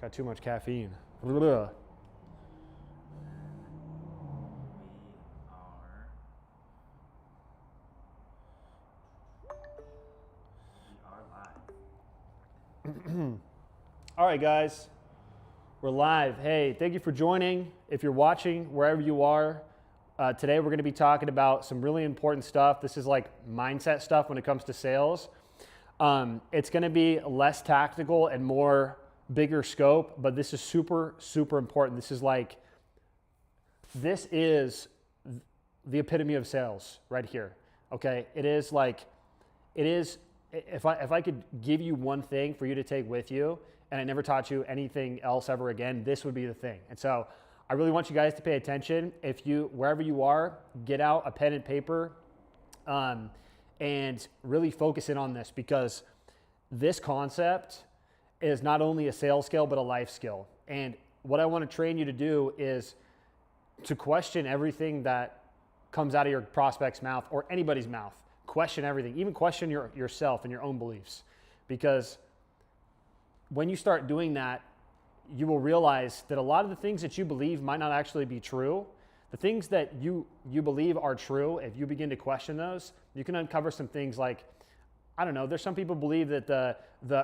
Got too much caffeine. Ugh. All right, guys, we're live. Hey, thank you for joining. If you're watching, wherever you are, today we're going to be talking about some really important stuff. This is like mindset stuff when it comes to sales. It's going to be less tactical and more bigger scope, but this is super, super important. This is the epitome of sales right here. Okay, if I could give you one thing for you to take with you, and I never taught you anything else ever again, this would be the thing. And so I really want you guys to pay attention. Wherever you are, get out a pen and paper and really focus in on this, because this concept is not only a sales skill, but a life skill. And what I want to train you to do is to question everything that comes out of your prospect's mouth or anybody's mouth. Question everything, even question yourself and your own beliefs. Because when you start doing that, you will realize that a lot of the things that you believe might not actually be true. The things that you believe are true, if you begin to question those, you can uncover some things like, I don't know, there's some people believe that the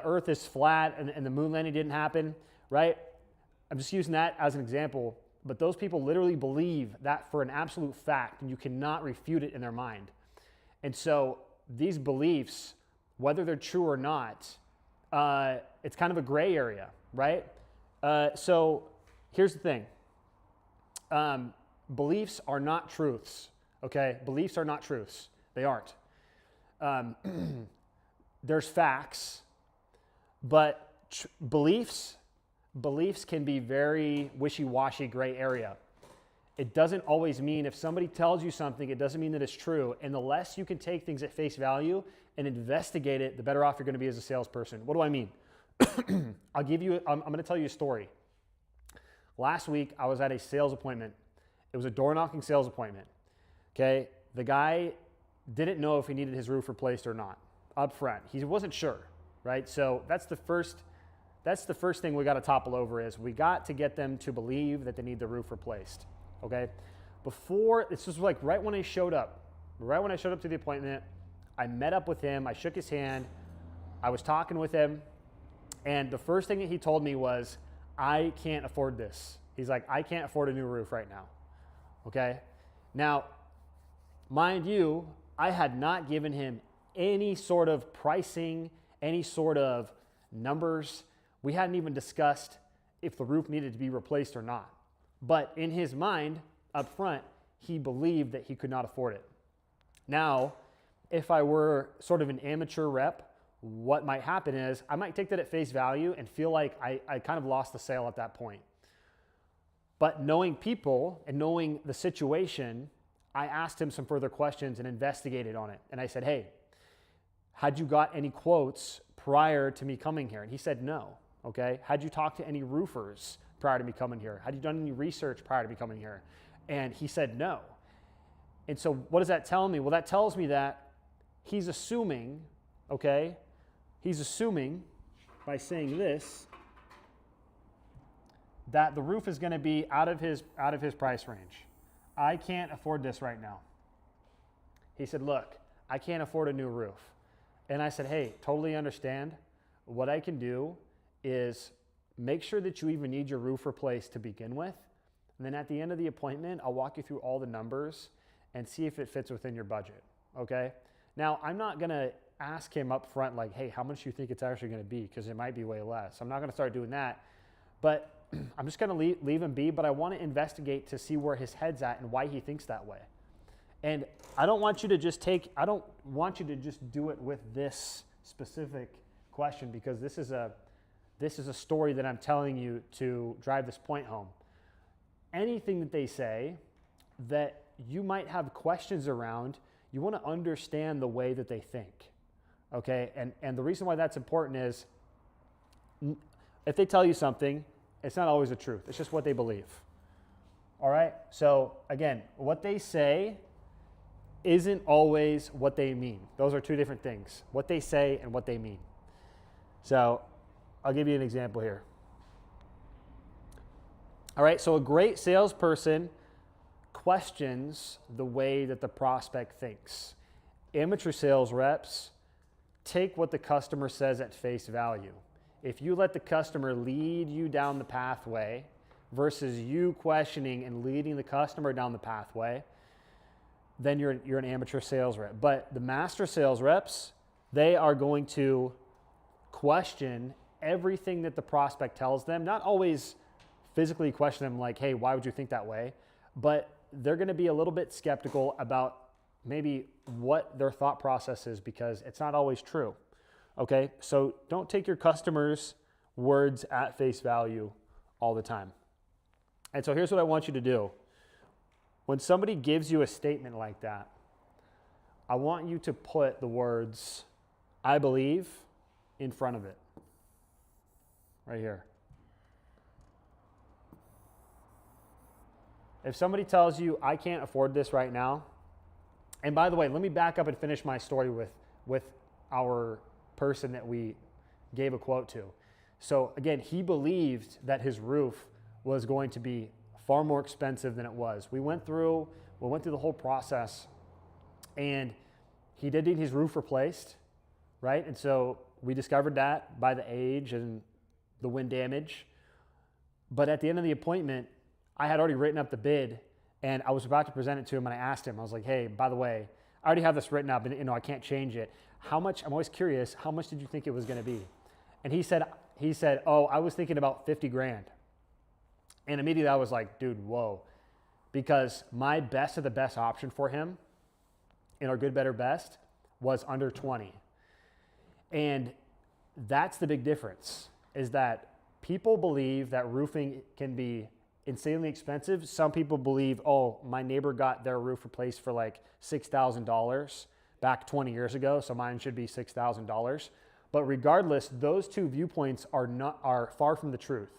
earth is flat and the moon landing didn't happen, right? I'm just using that as an example, but those people literally believe that for an absolute fact, and you cannot refute it in their mind. And so these beliefs, whether they're true or not, it's kind of a gray area, right? So here's the thing. Beliefs are not truths, okay? Beliefs are not truths. They aren't. There's facts, but beliefs can be very wishy-washy gray area. It doesn't always mean, if somebody tells you something, it doesn't mean that it's true. And the less you can take things at face value and investigate it, the better off you're going to be as a salesperson. What do I mean? I'm going to tell you a story. Last week, I was at a sales appointment. It was a door knocking sales appointment. Okay. The guy didn't know if he needed his roof replaced or not up front. He wasn't sure, right? So that's the first thing we got to topple over is we got to get them to believe that they need the roof replaced. Okay. This was like right when I showed up to the appointment, I met up with him. I shook his hand. I was talking with him. And the first thing that he told me was, I can't afford this. He's like, I can't afford a new roof right now. Okay. Now, mind you, I had not given him any sort of pricing, any sort of numbers. We hadn't even discussed if the roof needed to be replaced or not. But in his mind, up front, he believed that he could not afford it. Now, if I were sort of an amateur rep, what might happen is I might take that at face value and feel like I kind of lost the sale at that point. But knowing people and knowing the situation, I asked him some further questions and investigated on it. And I said, hey, had you got any quotes prior to me coming here? And he said, no. Okay. Had you talked to any roofers prior to me coming here? Had you done any research prior to me coming here? And he said, no. And so what does that tell me? Well, that tells me that he's assuming, okay, he's assuming by saying this, that the roof is going to be out of his price range. I can't afford this right now. He said, look, I can't afford a new roof. And I said, hey, totally understand. What I can do is make sure that you even need your roof replaced to begin with. And then at the end of the appointment, I'll walk you through all the numbers and see if it fits within your budget. Okay. Now, I'm not going to ask him up front, like, hey, how much do you think it's actually going to be? Because it might be way less. I'm not going to start doing that. But I'm just going to leave him be. But I want to investigate to see where his head's at and why he thinks that way. And I don't want you to just do it with this specific question, because this is a story that I'm telling you to drive this point home. Anything that they say that you might have questions around, you want to understand the way that they think. Okay, and the reason why that's important is if they tell you something, it's not always the truth. It's just what they believe. All right, so again, what they say isn't always what they mean. Those are two different things, what they say and what they mean. So I'll give you an example here. All right, so a great salesperson questions the way that the prospect thinks. Amateur sales reps take what the customer says at face value. If you let the customer lead you down the pathway versus you questioning and leading the customer down the pathway, then you're an amateur sales rep. But the master sales reps, they are going to question everything that the prospect tells them, not always physically question them like, hey, why would you think that way? But they're going to be a little bit skeptical about maybe what their thought process is because it's not always true. Okay, so don't take your customers' words at face value all the time. And so here's what I want you to do. When somebody gives you a statement like that, I want you to put the words, I believe, in front of it. Right here. If somebody tells you, I can't afford this right now, and by the way, let me back up and finish my story with our person that we gave a quote to. So again, he believed that his roof was going to be far more expensive than it was. We went through the whole process, and he did need his roof replaced, right? And so we discovered that by the age and the wind damage. But at the end of the appointment, I had already written up the bid, and I was about to present it to him, and I asked him, I was like, hey, by the way, I already have this written up, and I can't change it. How much, I'm always curious, how much did you think it was gonna be? And he said, oh, I was thinking about 50 grand. And immediately I was like, dude, whoa. Because my best of the best option for him in our good, better, best was under 20. And that's the big difference, is that people believe that roofing can be insanely expensive. Some people believe, oh, my neighbor got their roof replaced for like $6,000 back 20 years ago, so mine should be $6,000. But regardless, those two viewpoints are far from the truth,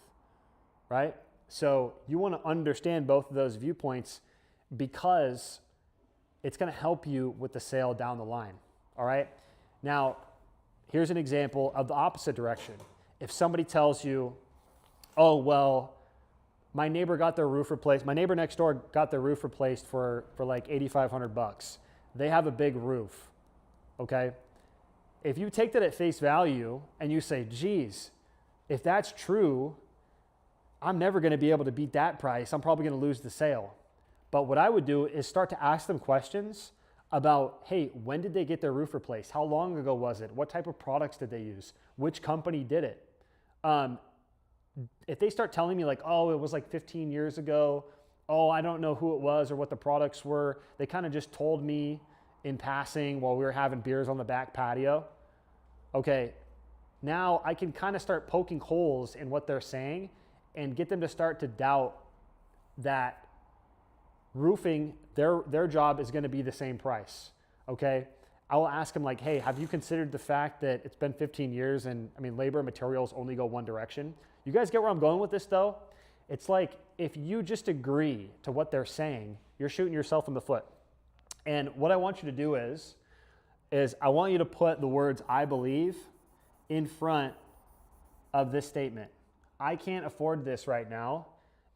right? So you want to understand both of those viewpoints because it's going to help you with the sale down the line, all right? Now, here's an example of the opposite direction. If somebody tells you, oh, well, my neighbor got their roof replaced. My neighbor next door got their roof replaced for like $8,500. They have a big roof, okay? If you take that at face value and you say, geez, if that's true, I'm never going to be able to beat that price. I'm probably going to lose the sale. But what I would do is start to ask them questions about, hey, when did they get their roof replaced? How long ago was it? What type of products did they use? Which company did it? If they start telling me like, oh, it was like 15 years ago, oh, I don't know who it was or what the products were. They kind of just told me in passing while we were having beers on the back patio. Okay, now I can kind of start poking holes in what they're saying and get them to start to doubt that roofing, their job is going to be the same price, okay? I will ask them like, hey, have you considered the fact that it's been 15 years and I mean, labor and materials only go one direction? You guys get where I'm going with this though? It's like if you just agree to what they're saying, you're shooting yourself in the foot. And what I want you to do is I want you to put the words I believe in front of this statement. I can't afford this right now.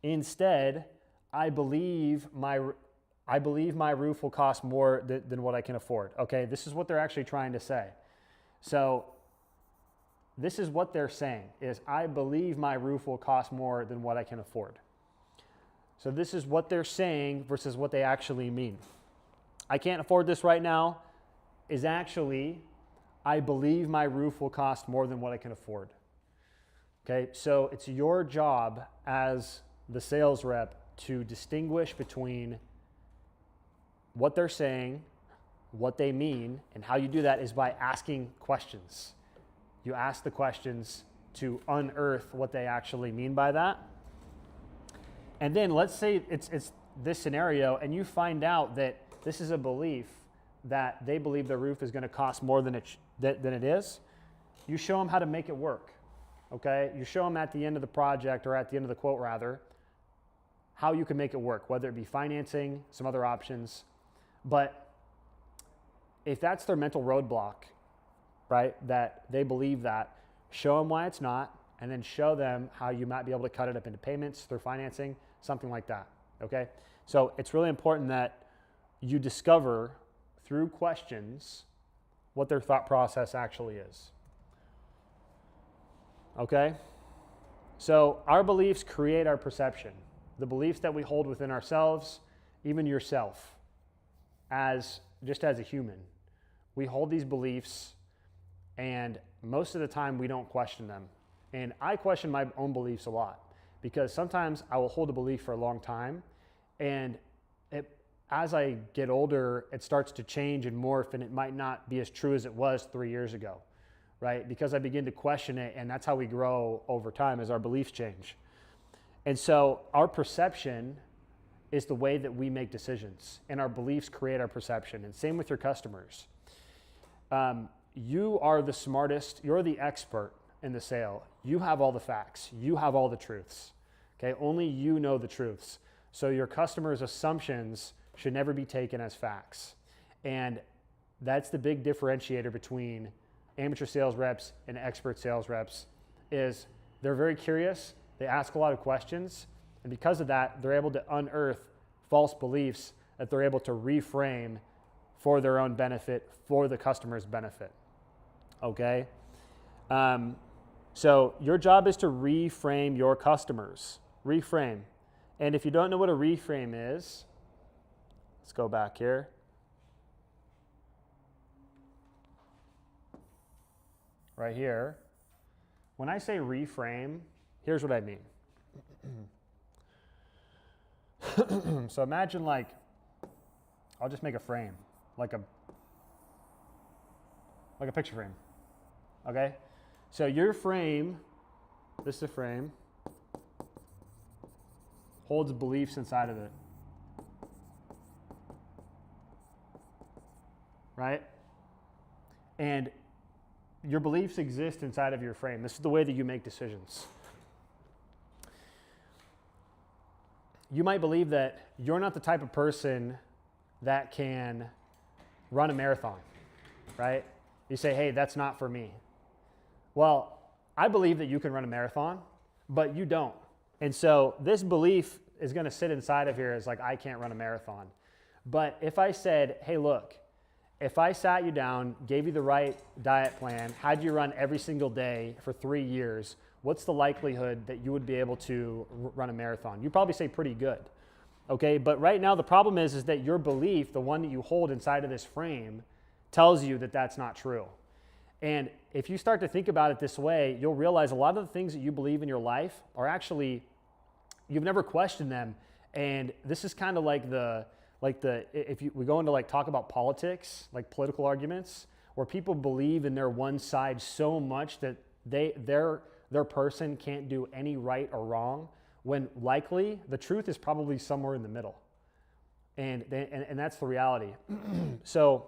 Instead, I believe my roof will cost more than what I can afford. Okay, this is what they're actually trying to say. So this is what they're saying is I believe my roof will cost more than what I can afford. So this is what they're saying versus what they actually mean. I can't afford this right now is actually I believe my roof will cost more than what I can afford. Okay, so it's your job as the sales rep to distinguish between what they're saying, what they mean, and how you do that is by asking questions. You ask the questions to unearth what they actually mean by that. And then let's say it's this scenario and you find out that this is a belief that they believe their roof is going to cost more than it is. You show them how to make it work. Okay, you show them at the end of the project or at the end of the quote rather, how you can make it work, whether it be financing, some other options. But if that's their mental roadblock, right, that they believe that, show them why it's not, and then show them how you might be able to cut it up into payments through financing, something like that, okay? So it's really important that you discover through questions what their thought process actually is, okay? So our beliefs create our perception. The beliefs that we hold within ourselves, even yourself, just as a human. We hold these beliefs, and most of the time we don't question them. And I question my own beliefs a lot, because sometimes I will hold a belief for a long time, and as I get older, it starts to change and morph, and it might not be as true as it was 3 years ago, right? Because I begin to question it, and that's how we grow over time, as our beliefs change. And so our perception is the way that we make decisions, and our beliefs create our perception. And same with your customers. You are the smartest, you're the expert in the sale. You have all the facts, you have all the truths, okay? Only you know the truths. So your customers' assumptions should never be taken as facts. And that's the big differentiator between amateur sales reps and expert sales reps, is they're very curious, they ask a lot of questions, and because of that, they're able to unearth false beliefs that they're able to reframe for their own benefit, for the customer's benefit, okay? So your job is to reframe your customers, reframe. And if you don't know what a reframe is, let's go back here. Right here. When I say reframe, here's what I mean. So imagine, like, I'll just make a frame, like a picture frame, okay? So your frame, this is a frame, holds beliefs inside of it, right? And your beliefs exist inside of your frame. This is the way that you make decisions. You might believe that you're not the type of person that can run a marathon, right? You say, hey, that's not for me. Well, I believe that you can run a marathon, but you don't. And so this belief is going to sit inside of here as like, I can't run a marathon. But if I said, hey, look, if I sat you down, gave you the right diet plan, had you run every single day for 3 years, what's the likelihood that you would be able to run a marathon? You'd probably say pretty good, okay? But right now the problem is that your belief, the one that you hold inside of this frame, tells you that that's not true. And if you start to think about it this way, you'll realize a lot of the things that you believe in your life are actually, you've never questioned them. And this is kind of like we go into like talk about politics, like political arguments, where people believe in their one side so much that their person can't do any right or wrong, when likely the truth is probably somewhere in the middle. And that's the reality. So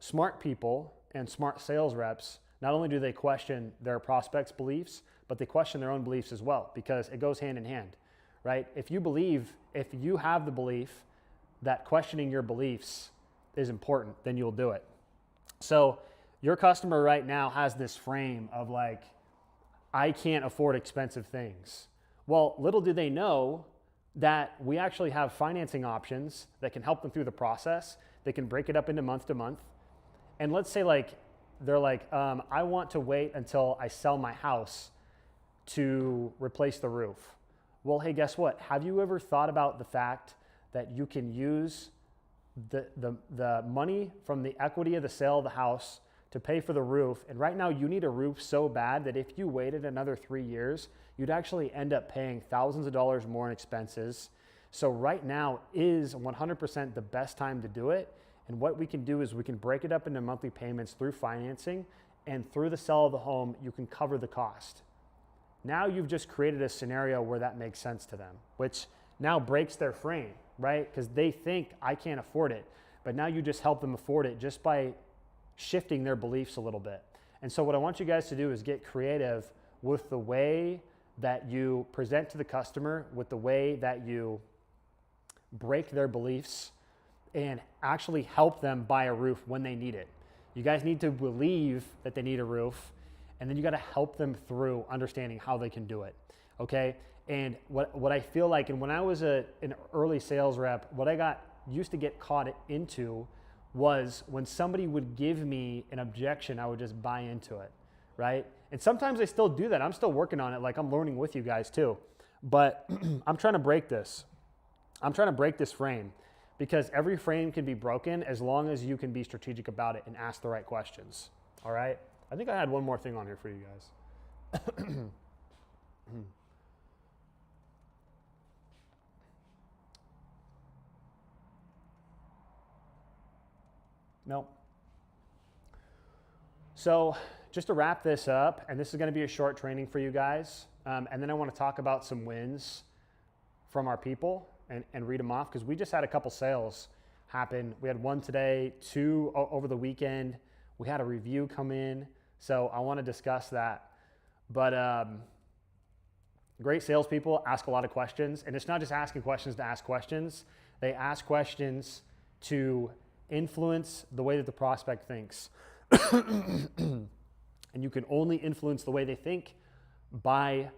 smart people and smart sales reps, not only do they question their prospects' beliefs, but they question their own beliefs as well, because it goes hand in hand, right? If you have the belief that questioning your beliefs is important, then you'll do it. So your customer right now has this frame of like, I can't afford expensive things. Well, little do they know that we actually have financing options that can help them through the process. They can break it up into month to month. And let's say they're like, I want to wait until I sell my house to replace the roof. Well, hey, guess what? Have you ever thought about the fact that you can use the money from the equity of the sale of the house to pay for the roof? And right now you need a roof so bad that if you waited another 3 years, you'd actually end up paying thousands of dollars more in expenses. So right now is 100% the best time to do it. And what we can do is we can break it up into monthly payments through financing, and through the sale of the home, you can cover the cost. Now you've just created a scenario where that makes sense to them, which now breaks their frame, right? Because they think I can't afford it, but now you just help them afford it just by shifting their beliefs a little bit. And so what I want you guys to do is get creative with the way that you present to the customer, with the way that you break their beliefs, and actually help them buy a roof when they need it. You guys need to believe that they need a roof, and then you got to help them through understanding how they can do it. Okay. And what I feel like, and when I was an early sales rep, what I used to get caught into was when somebody would give me an objection, I would just buy into it, right? And sometimes I still do that. I'm still working on it. Like, I'm learning with you guys too. But I'm trying to break this. I'm trying to break this frame, because every frame can be broken as long as you can be strategic about it and ask the right questions. All right? I think I had one more thing on here for you guys. No. So just to wrap this up, and this is going to be a short training for you guys, and then I want to talk about some wins from our people and read them off, because we just had a couple sales happen. We had one today, 2 over the weekend. We had a review come in, so I want to discuss that. But great salespeople ask a lot of questions, and it's not just asking questions to ask questions. They ask questions to influence the way that the prospect thinks. And you can only influence the way they think by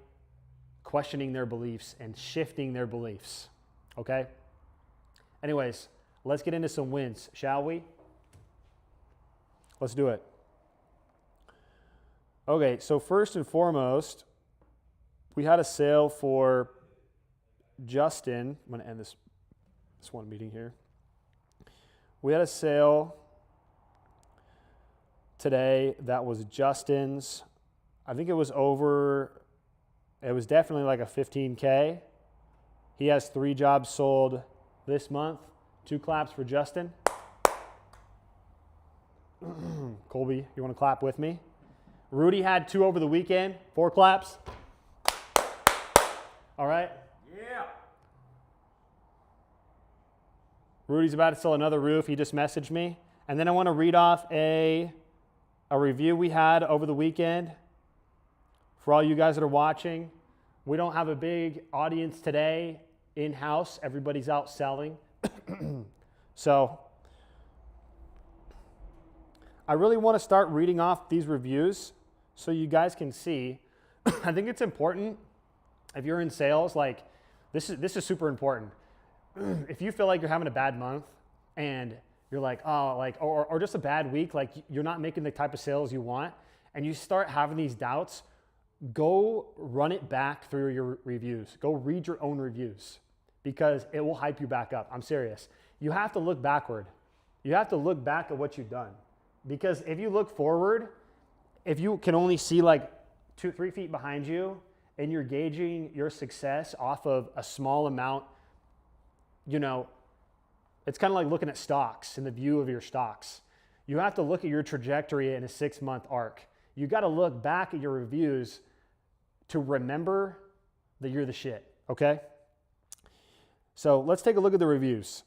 questioning their beliefs and shifting their beliefs. Okay? Anyways, let's get into some wins, shall we? Let's do it. Okay, so first and foremost, we had a sale for Justin. I'm going to end this one meeting here. We had a sale today that was Justin's. I think it was definitely like a 15K. He has 3 jobs sold this month. 2 claps for Justin. Colby, you want to clap with me? Rudy had 2 over the weekend. 4 claps. All right? Yeah. Rudy's about to sell another roof. He just messaged me. And then I want to read off a review we had over the weekend. For all you guys that are watching, we don't have a big audience today in-house. Everybody's out selling. So I really want to start reading off these reviews so you guys can see. I think it's important if you're in sales, like this is super important. If you feel like you're having a bad month and you're like, oh, like, or just a bad week, like you're not making the type of sales you want, and you start having these doubts, go run it back through your reviews. Go read your own reviews, because it will hype you back up. I'm serious. You have to look backward. You have to look back at what you've done. Because if you look forward, if you can only see like 2-3 feet behind you and you're gauging your success off of a small amount, you know, it's kind of like looking at stocks and the view of your stocks. You have to look at your trajectory in a 6-month arc. You got to look back at your reviews to remember that you're the shit, okay? So let's take a look at the reviews.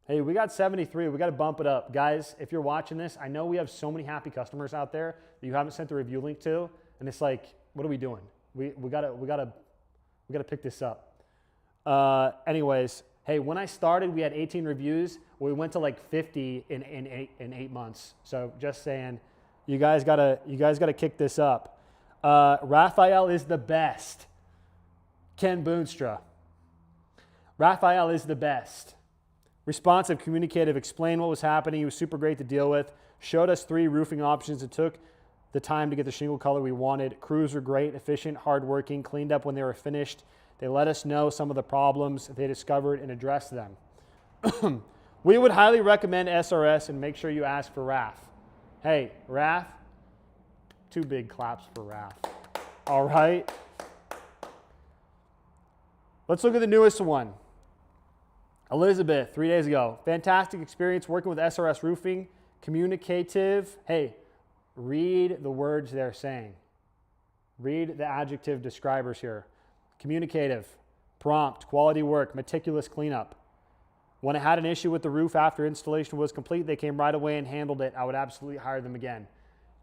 Hey, we got 73. We got to bump it up. Guys, if you're watching this, I know we have so many happy customers out there that you haven't sent the review link to, and it's like, what are we doing? We gotta pick this up. Anyways, hey, when I started, we had 18 reviews. We went to like 50 in 8 months. So just saying, you guys gotta kick this up. Raphael is the best. Ken Boonstra. Raphael is the best. Responsive, communicative, explained what was happening. He was super great to deal with. Showed us 3 roofing options. It took the time to get the shingle color we wanted. Crews were great, efficient, hardworking, cleaned up when they were finished. They let us know some of the problems they discovered and addressed them. We would highly recommend SRS, and make sure you ask for Raf. Hey, Raf, 2 big claps for Raf. All right. Let's look at the newest one. Elizabeth, 3 days ago. Fantastic experience working with SRS Roofing. Communicative. Hey, read the words they're saying. Read the adjective describers here. Communicative, prompt, quality work, meticulous cleanup. When I had an issue with the roof after installation was complete, they came right away and handled it. I would absolutely hire them again.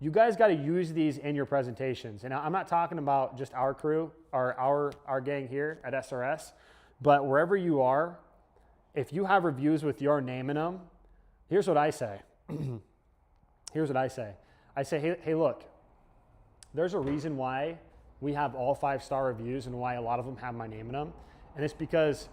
You guys got to use these in your presentations. And I'm not talking about just our crew or our gang here at SRS, but wherever you are, if you have reviews with your name in them, Here's what I say. Here's what I say. I say, hey, look, there's a reason why we have all 5-star reviews and why a lot of them have my name in them. And it's because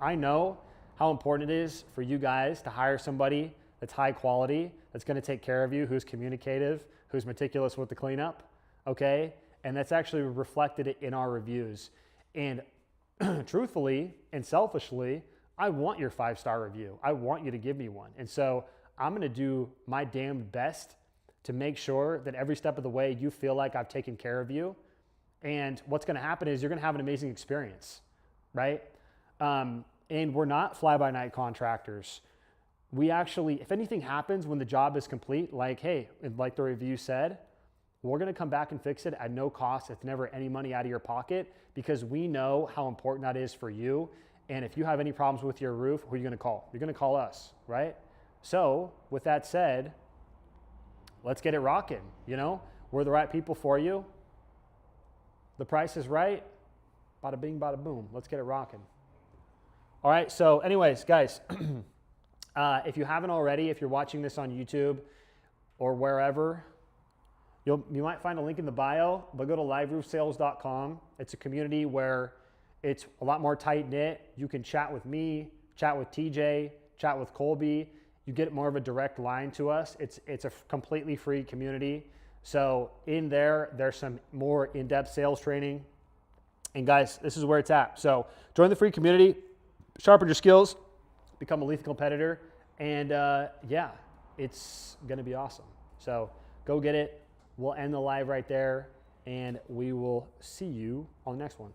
I know how important it is for you guys to hire somebody that's high quality, that's going to take care of you, who's communicative, who's meticulous with the cleanup, okay? And that's actually reflected in our reviews. And truthfully and selfishly, I want your 5-star review. I want you to give me one. And so I'm going to do my damn best to make sure that every step of the way you feel like I've taken care of you. And what's going to happen is you're going to have an amazing experience, right? And we're not fly-by-night contractors. We actually, if anything happens when the job is complete, like, hey, like the review said, we're going to come back and fix it at no cost. It's never any money out of your pocket, because we know how important that is for you. And if you have any problems with your roof, who are you going to call? You're going to call us, right? So with that said, let's get it rocking. You know, we're the right people for you. The price is right. Bada bing, bada boom. Let's get it rocking. All right. So anyways, guys, if you haven't already, if you're watching this on YouTube or wherever, you might find a link in the bio, but go to liveroofsales.com. It's a community where it's a lot more tight knit. You can chat with me, chat with TJ, chat with Colby. You get more of a direct line to us. It's a completely free community. So in there, there's some more in-depth sales training. And guys, this is where it's at. So join the free community, sharpen your skills, become a lethal competitor, and yeah, it's gonna be awesome. So go get it. We'll end the live right there, and we will see you on the next one.